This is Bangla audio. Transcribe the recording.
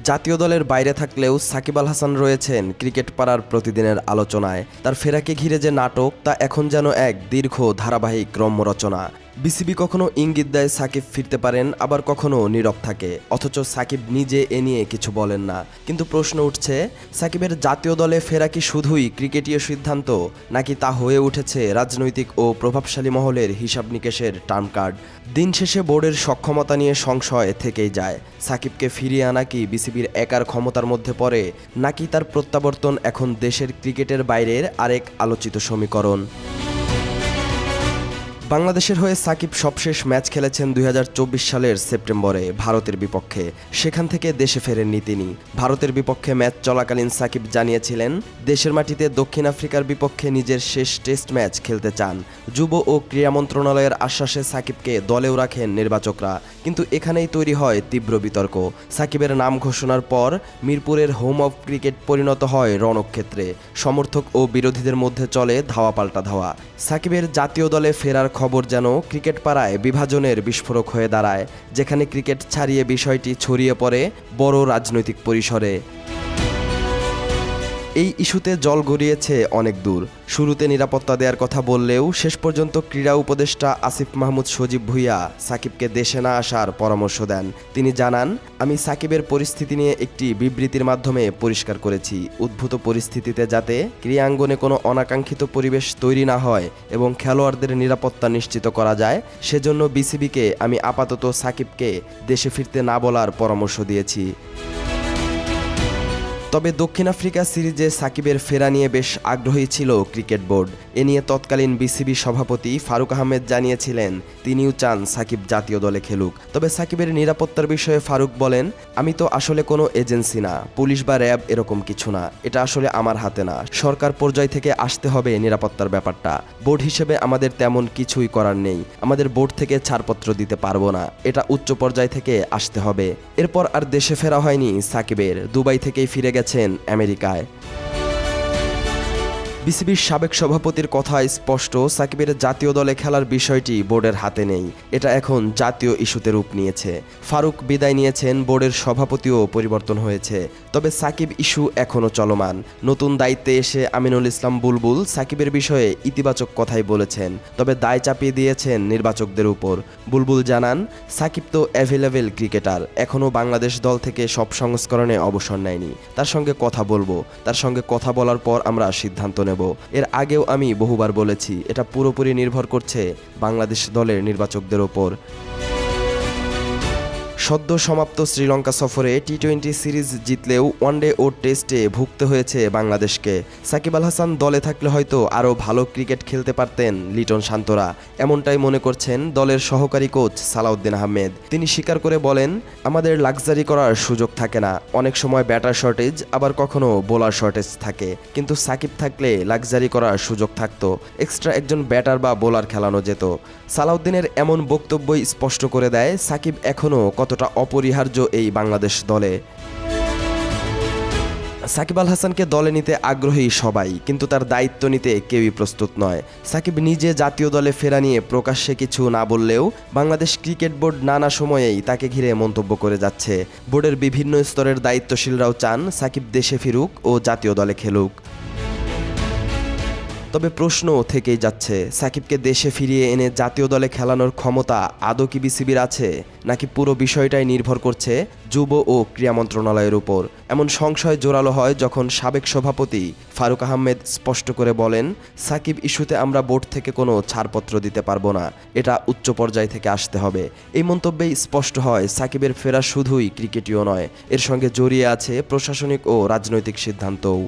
জাতীয় দলের বাইরে থাকলেও সাকিব আল হাসান রয়েছেন ক্রিকেট পাড়ার প্রতিদিনের আলোচনায়। তার ফেরাকে ঘিরে যে নাটক, তা এখন যেন এক দীর্ঘ ধারাবাহিক রম্য রচনা। বিসিবি কখনো ইঙ্গিত দেয় সাকিব ফিরতে পারেন, আবার কখনো নীরব থাকে, অথচ সাকিব নিজে এ নিয়ে কিছু বলেন না। কিন্তু প্রশ্ন উঠছে, সাকিবের জাতীয় দলে ফেরা কি শুধুই ক্রিকেটীয় সিদ্ধান্ত, নাকি তা হয়ে উঠেছে রাজনৈতিক ও প্রভাবশালী মহলের হিসাব নিকেশের টার্ম কার্ড? দিন শেষে বোর্ডের সক্ষমতা নিয়ে সংশয় থেকেই যায়। সাকিবকে ফিরিয়ে আনা কি বিসিবির একার ক্ষমতার মধ্যে পড়ে, নাকি তার প্রত্যাবর্তন এখন দেশের ক্রিকেটের বাইরের আরেক আলোচিত সমীকরণ? বাংলাদেশের হয়ে সাকিব সবশেষ ম্যাচ খেলেছেন 2024 সালের সেপ্টেম্বরে ভারতের বিপক্ষে। সেখান থেকে দেশে ফেরেননি তিনি। ভারতের বিপক্ষে ম্যাচ চলাকালীন সাকিব জানিয়েছিলেন, দেশের মাটিতে দক্ষিণ আফ্রিকার বিপক্ষে নিজের শেষ টেস্ট ম্যাচ খেলতে চান। যুব ও ক্রীড়া মন্ত্রণালয়ের আশ্বাসে সাকিবকে দলেও রাখেন নির্বাচকরা। কিন্তু এখানেই তৈরি হয় তীব্র বিতর্ক। সাকিবের নাম ঘোষণার পর মিরপুরের হোম অব ক্রিকেট পরিণত হয় রণক্ষেত্রে। সমর্থক ও বিরোধীদের মধ্যে চলে ধাওয়া পাল্টা ধাওয়া। সাকিবের জাতীয় দলে ফেরার খবর যেন ক্রিকেট পাড়ায় বিভাজনের বিস্ফোরক হয়ে দাঁড়ায়, যেখানে ক্রিকেট ছাড়িয়ে বিষয়টি ছড়িয়ে পড়ে বড় রাজনৈতিক পরিসরে। এই ইস্যুতে জল গড়িয়েছে অনেক দূর। শুরুতে নিরাপত্তা দেওয়ার কথা বললেও শেষ পর্যন্ত ক্রীড়া উপদেষ্টা আসিফ মাহমুদ সজীব ভুঁইয়া সাকিবকে দেশে না আসার পরামর্শ দেন। তিনি জানান, আমি সাকিবের পরিস্থিতি নিয়ে একটি বিবৃতির মাধ্যমে পরিষ্কার করেছি, উদ্ভূত পরিস্থিতিতে যাতে ক্রীড়াঙ্গনে কোনো অনাকাঙ্ক্ষিত পরিবেশ তৈরি না হয় এবং খেলোয়াড়দের নিরাপত্তা নিশ্চিত করা যায়, সেজন্য বিসিবিকে আমি আপাতত সাকিবকে দেশে ফিরতে না বলার পরামর্শ দিয়েছি। তবে দক্ষিণ আফ্রিকা সিরিজে সাকিবের ফেরা নিয়ে বেশ আগ্রহী ছিল ক্রিকেট বোর্ড। এ নিয়ে তৎকালীন বিসিবি সভাপতি ফারুক আহমেদ জানিয়েছিলেন, তিনিও চান সাকিব জাতীয় দলে খেলুক। তবে সাকিবের নিরাপত্তার বিষয়ে ফারুক বলেন, আমি তো আসলে কোনো এজেন্সি না, পুলিশ বা র্যাব এরকম কিছু না, এটা আসলে আমার হাতে না। সরকার পর্যায় থেকে আসতে হবে নিরাপত্তার ব্যাপারটা। বোর্ড হিসেবে আমাদের তেমন কিছুই করার নেই, আমাদের বোর্ড থেকে ছাড়পত্র দিতে পারবো না, এটা উচ্চ পর্যায় থেকে আসতে হবে। এরপর আর দেশে ফেরা হয়নি সাকিবের, দুবাই থেকেই ফিরে গেছেন আমেরিকায়। বিসিবির সাবেক সভাপতির কথায় স্পষ্ট, সাকিবের জাতীয় দলে খেলার বিষয়টি বোর্ডের হাতে নেই, এটা এখন জাতীয় ইস্যুতে রূপ নিয়েছে। ফারুক বিদায় নিয়েছেন, বোর্ডের সভাপতিও পরিবর্তন হয়েছে। তবে সাকিব ইস্যু এখনও চলমান। নতুন দায়িত্বে এসে আমিনুল ইসলাম বুলবুল সাকিবের বিষয়ে ইতিবাচক কথাই বলেছেন, তবে দায় চাপিয়ে দিয়েছেন নির্বাচকদের উপর। বুলবুল জানান, সাকিব তো অ্যাভেলেবেল ক্রিকেটার, এখনও বাংলাদেশ দল থেকে সব সংস্করণে অবসর নেয়নি। তার সঙ্গে কথা বলবো, তার সঙ্গে কথা বলার পর আমরা সিদ্ধান্ত নেব। এর আগেও আমি বহুবার বলেছি, এটা পুরোপুরি নির্ভর করছে বাংলাদেশ দলের নির্বাচকদের ওপর। সদ্য সমাপ্ত শ্রীলঙ্কা সফরে টি-20 সিরিজ জিতলেও ওয়ানডে ও টেস্টে ভুগতে হয়েছে বাংলাদেশকে। সাকিব আল হাসান দলে থাকলে হয়তো আরও ভালো ক্রিকেট খেলতে পারতেন লিটন শান্তরা, এমনটাই মনে করছেন দলের সহকারী কোচ সালাউদ্দিন আহমেদ। তিনি স্বীকার করে বলেন, আমাদের লাক্সারি করার সুযোগ থাকে না, অনেক সময় ব্যাটার শর্টেজ, আবার কখনো বোলার শর্টেজ থাকে। কিন্তু সাকিব থাকলে লাক্সারি করার সুযোগ থাকতো, এক্সট্রা একজন ব্যাটার বা বোলার খেলানো যেত। সালাউদ্দিনের এমন বক্তব্যই স্পষ্ট করে দেয় সাকিব এখনও কতটা অপরিহার্য এই বাংলাদেশ দলে। সাকিব আল হাসানকে দলে নিতে আগ্রহী সবাই, কিন্তু তার দায়িত্ব নিতে কেউই প্রস্তুত নয়। সাকিব নিজে জাতীয় দলে ফেরা নিয়ে প্রকাশ্যে কিছু না বললেও বাংলাদেশ ক্রিকেট বোর্ড নানা সময়েই তাকে ঘিরে মন্তব্য করে যাচ্ছে। বোর্ডের বিভিন্ন স্তরের দায়িত্বশীলরাও চান সাকিব দেশে ফিরুক ও জাতীয় দলে খেলুক। তবে প্রশ্ন থেকেই যাচ্ছে, সাকিবকে দেশে ফিরিয়ে এনে জাতীয় দলে খেলানোর ক্ষমতা আদৌ কি বিসিবির আছে, নাকি পুরো বিষয়টাই নির্ভর করছে যুব ও ক্রীড়া মন্ত্রণালয়ের উপর? এমন সংশয় জোরালো হয় যখন সাবেক সভাপতি ফারুক আহমেদ স্পষ্ট করে বলেন, সাকিব ইস্যুতে আমরা বোর্ড থেকে কোনো ছাড়পত্র দিতে পারবো না, এটা উচ্চ পর্যায় থেকে আসতে হবে। এই মন্তব্যেই স্পষ্ট হয় সাকিবের ফেরা শুধুই ক্রিকেটীয় নয়, এর সঙ্গে জড়িয়ে আছে প্রশাসনিক ও রাজনৈতিক সিদ্ধান্তও।